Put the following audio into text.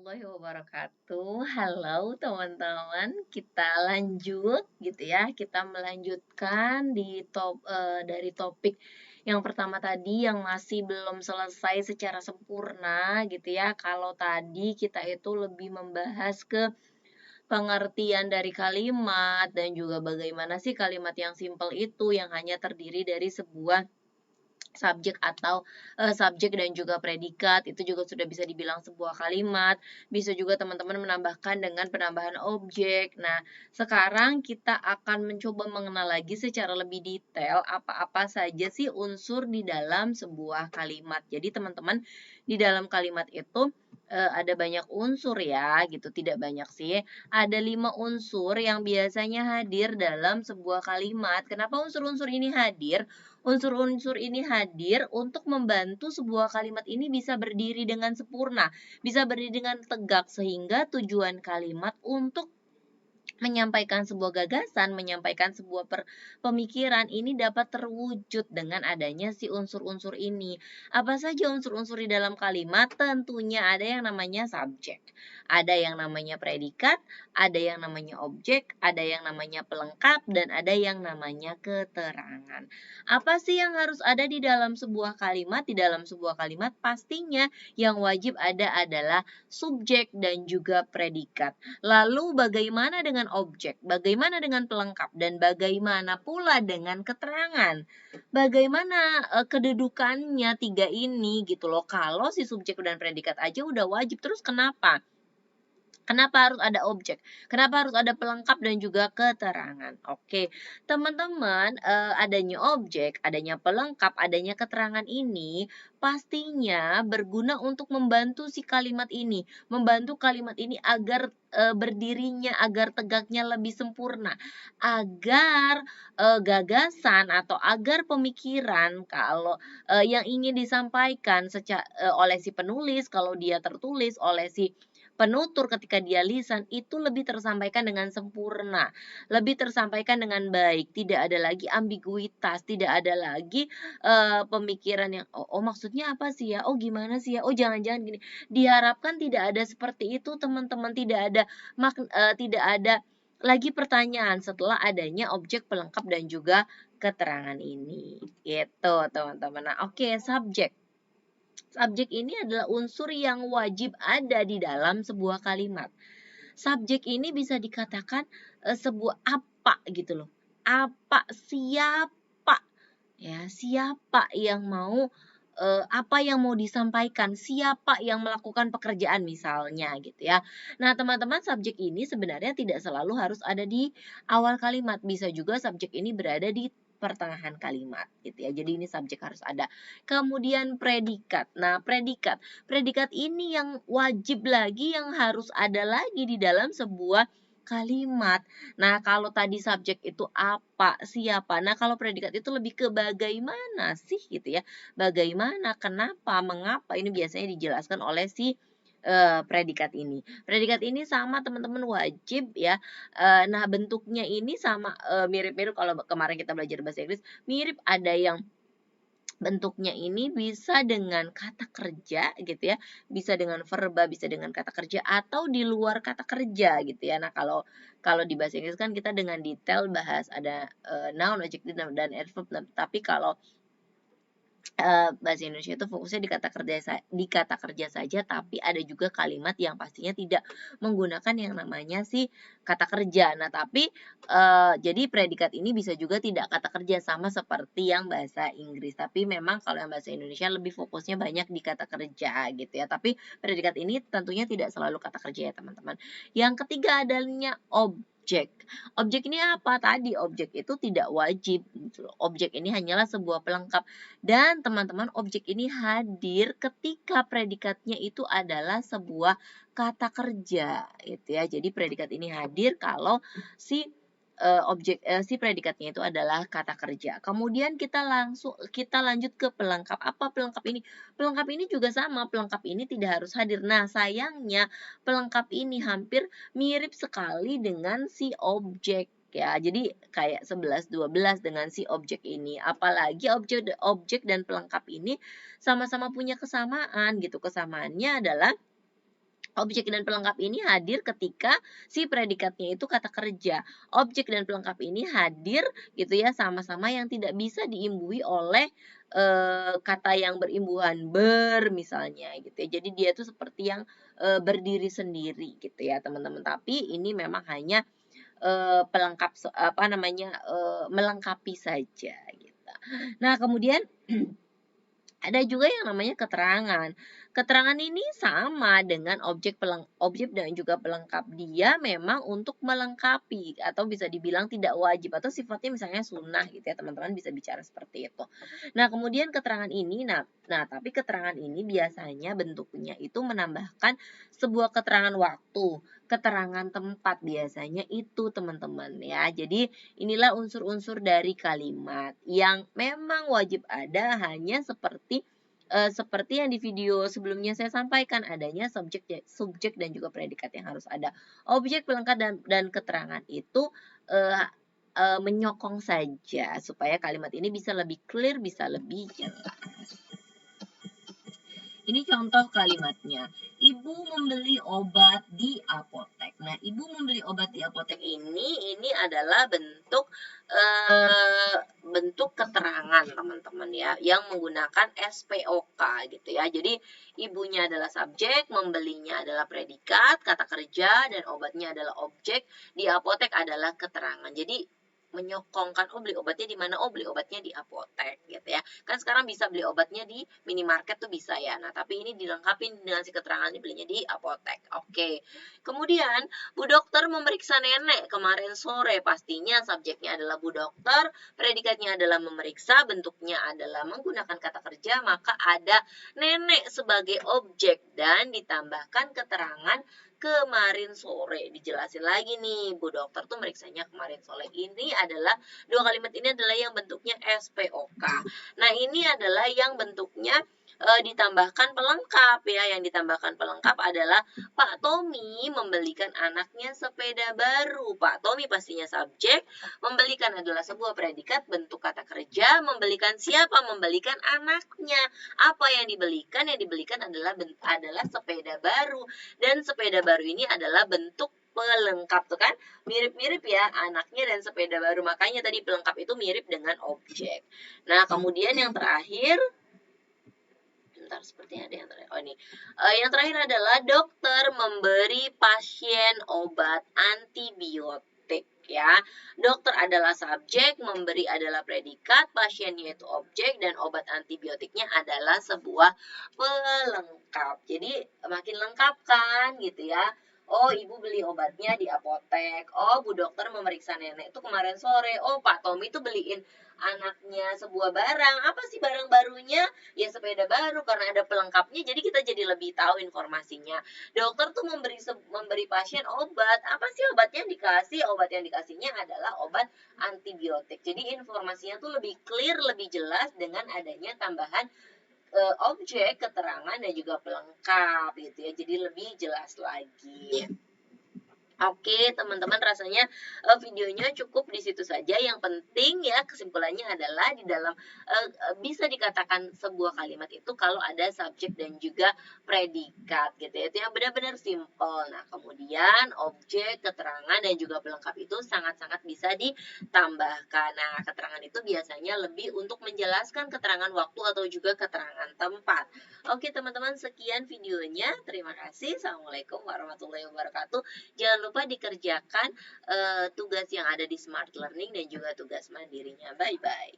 warahmatullahi wabarakatuh. Halo teman-teman, kita lanjut gitu ya. Kita melanjutkan dari topik yang pertama tadi yang masih belum selesai secara sempurna gitu ya. Kalau tadi kita itu lebih membahas ke pengertian dari kalimat dan juga bagaimana sih kalimat yang simpel itu yang hanya terdiri dari sebuah subjek dan juga predikat, itu juga sudah bisa dibilang sebuah kalimat. Bisa juga teman-teman menambahkan dengan penambahan objek. Nah, sekarang kita akan mencoba mengenal lagi secara lebih detail apa-apa saja sih unsur di dalam sebuah kalimat. Jadi teman-teman, di dalam kalimat itu ada banyak unsur ya, gitu. Tidak banyak sih. Ada 5 unsur yang biasanya hadir dalam sebuah kalimat. Kenapa unsur-unsur ini hadir? Unsur-unsur ini hadir untuk membantu sebuah kalimat ini bisa berdiri dengan sempurna, bisa berdiri dengan tegak, sehingga tujuan kalimat untuk menyampaikan sebuah gagasan, menyampaikan sebuah pemikiran ini dapat terwujud dengan adanya si unsur-unsur ini. Apa saja unsur-unsur di dalam kalimat? Tentunya ada yang namanya subjek, ada yang namanya predikat, ada yang namanya objek, ada yang namanya pelengkap, dan ada yang namanya keterangan. Apa sih yang harus ada di dalam sebuah kalimat? Di dalam sebuah kalimat pastinya yang wajib ada adalah subjek dan juga predikat. Lalu bagaimana dengan objek? Bagaimana dengan pelengkap? Dan bagaimana pula dengan keterangan? Bagaimana kedudukannya tiga ini gitu loh. Kalau si subjek dan predikat aja udah wajib, terus kenapa? Kenapa harus ada objek? Kenapa harus ada pelengkap dan juga keterangan? Oke, teman-teman, adanya objek, adanya pelengkap, adanya keterangan ini pastinya berguna untuk membantu si kalimat ini, membantu kalimat ini agar berdirinya, agar tegaknya lebih sempurna, agar gagasan atau agar pemikiran kalau yang ingin disampaikan oleh si penulis, kalau dia tertulis oleh si penutur ketika dia lisan itu lebih tersampaikan dengan sempurna, lebih tersampaikan dengan baik, tidak ada lagi ambiguitas, tidak ada lagi pemikiran yang, "Oh maksudnya apa sih ya? Oh gimana sih ya? Oh jangan-jangan gini." Diharapkan tidak ada seperti itu teman-teman, tidak ada lagi pertanyaan setelah adanya objek pelengkap dan juga keterangan ini, gitu teman-teman. Nah oke, subjek. Subjek ini adalah unsur yang wajib ada di dalam sebuah kalimat. Subjek ini bisa dikatakan sebuah apa gitu loh. Apa, siapa, ya, siapa yang mau apa yang mau disampaikan, siapa yang melakukan pekerjaan misalnya gitu ya. Nah, teman-teman, subjek ini sebenarnya tidak selalu harus ada di awal kalimat, bisa juga subjek ini berada di pertengahan kalimat gitu ya. Jadi ini subjek harus ada. Kemudian predikat. Nah, predikat ini yang wajib lagi, yang harus ada lagi di dalam sebuah kalimat. Nah, kalau tadi subjek itu apa, siapa. Nah, kalau predikat itu lebih ke bagaimana sih gitu ya. Bagaimana, kenapa, mengapa, ini biasanya dijelaskan oleh si predikat ini. Predikat ini sama teman-teman, wajib ya. Nah, bentuknya ini sama mirip-mirip kalau kemarin kita belajar bahasa Inggris, mirip, ada yang bentuknya ini bisa dengan kata kerja gitu ya, bisa dengan verba, bisa dengan kata kerja atau di luar kata kerja gitu ya. Nah, kalau kalau di bahasa Inggris kan kita dengan detail bahas ada noun, adjective dan adverb. Nah, tapi kalau bahasa Indonesia itu fokusnya di kata kerja saja, tapi ada juga kalimat yang pastinya tidak menggunakan yang namanya si kata kerja. Nah, tapi jadi predikat ini bisa juga tidak kata kerja, sama seperti yang bahasa Inggris. Tapi memang kalau yang bahasa Indonesia lebih fokusnya banyak di kata kerja gitu ya. Tapi predikat ini tentunya tidak selalu kata kerja ya, teman-teman. Yang ketiga adanya objek. Objek ini apa? Tadi objek itu tidak wajib gitu loh. Objek ini hanyalah sebuah pelengkap, dan teman-teman, objek ini hadir ketika predikatnya itu adalah sebuah kata kerja gitu ya. Jadi predikat ini hadir kalau si si predikatnya itu adalah kata kerja. Kemudian kita lanjut ke pelengkap. Apa pelengkap ini? Pelengkap ini juga sama, pelengkap ini tidak harus hadir. Nah, sayangnya pelengkap ini hampir mirip sekali dengan si objek ya. Jadi kayak 11-12 dengan si objek ini. Apalagi objek dan pelengkap ini sama-sama punya kesamaan gitu. Kesamaannya adalah Objek dan pelengkap ini hadir ketika si predikatnya itu kata kerja. Objek dan pelengkap ini hadir gitu ya sama-sama yang tidak bisa diimbui oleh kata yang berimbuhan ber misalnya gitu ya. Jadi dia tuh seperti yang berdiri sendiri gitu ya teman-teman. Tapi ini memang hanya pelengkap apa namanya melengkapi saja gitu. Nah kemudian ada juga yang namanya keterangan. Keterangan ini sama dengan objek dan juga pelengkap. Dia memang untuk melengkapi atau bisa dibilang tidak wajib atau sifatnya misalnya sunnah gitu ya, teman-teman bisa bicara seperti itu. Nah, kemudian keterangan ini tapi keterangan ini biasanya bentuknya itu menambahkan sebuah keterangan waktu, keterangan tempat biasanya itu, teman-teman ya. Jadi inilah unsur-unsur dari kalimat yang memang wajib ada hanya seperti yang di video sebelumnya saya sampaikan adanya subjek dan juga predikat yang harus ada. Objek pelengkap dan keterangan itu menyokong saja supaya kalimat ini bisa lebih clear, bisa lebih jelas. Ini contoh kalimatnya. Ibu membeli obat di apotek. Nah, ibu membeli obat di apotek ini adalah bentuk keterangan teman-teman ya, yang menggunakan SPOK gitu ya. Jadi ibunya adalah subjek, membelinya adalah predikat, kata kerja, dan obatnya adalah objek. Di apotek adalah keterangan. Jadi menyokongkan, oh beli obatnya di mana, oh beli obatnya di apotek gitu ya. Kan sekarang bisa beli obatnya di minimarket tuh bisa ya. Nah tapi ini dilengkapi dengan si keterangan belinya di apotek. Oke. Kemudian Bu Dokter memeriksa nenek kemarin sore. Pastinya subjeknya adalah Bu Dokter, predikatnya adalah memeriksa, bentuknya adalah menggunakan kata kerja, maka ada nenek sebagai objek dan ditambahkan keterangan kemarin sore. Dijelasin lagi nih, Bu Dokter tuh meriksanya kemarin sore. Ini adalah, dua kalimat ini adalah yang bentuknya SPOK. Nah, ini adalah yang bentuknya ditambahkan pelengkap ya. Yang ditambahkan pelengkap adalah Pak Tommy membelikan anaknya sepeda baru. Pak Tommy pastinya subjek, membelikan adalah sebuah predikat bentuk kata kerja, membelikan siapa? Membelikan anaknya. Apa yang dibelikan? Yang dibelikan adalah sepeda baru, dan sepeda baru ini adalah bentuk pelengkap tuh kan, mirip-mirip ya anaknya dan sepeda baru, makanya tadi pelengkap itu mirip dengan objek. Nah kemudian yang terakhir, bentar sepertinya ada yang terakhir. Oh ini, yang terakhir adalah dokter memberi pasien obat antibiotik ya. Dokter adalah subjek, memberi adalah predikat, pasiennya itu objek, dan obat antibiotiknya adalah sebuah pelengkap. Jadi makin lengkap kan gitu ya. Oh, ibu beli obatnya di apotek. Oh, Bu Dokter memeriksa nenek itu kemarin sore. Oh, Pak Tommy itu beliin anaknya sebuah barang. Apa sih barang barunya? Ya sepeda baru, karena ada pelengkapnya. Jadi kita jadi lebih tahu informasinya. Dokter tuh memberi pasien obat. Apa sih obatnya yang dikasih? Obat yang dikasihnya adalah obat antibiotik. Jadi informasinya tuh lebih clear, lebih jelas dengan adanya tambahan objek, keterangan, dan juga pelengkap gitu ya. Jadi lebih jelas lagi. Oke, teman-teman, rasanya videonya cukup di situ saja. Yang penting ya kesimpulannya adalah di dalam bisa dikatakan sebuah kalimat itu kalau ada subjek dan juga predikat gitu ya. Itu yang benar-benar simple. Nah, kemudian objek, keterangan, dan juga pelengkap itu sangat-sangat bisa ditambahkan. Nah, keterangan itu biasanya lebih untuk menjelaskan keterangan waktu atau juga keterangan tempat. Oke, teman-teman, sekian videonya. Terima kasih. Assalamualaikum warahmatullahi wabarakatuh. Jangan lupa dikerjakan tugas yang ada di Smart Learning dan juga tugas mandirinya. Bye-bye.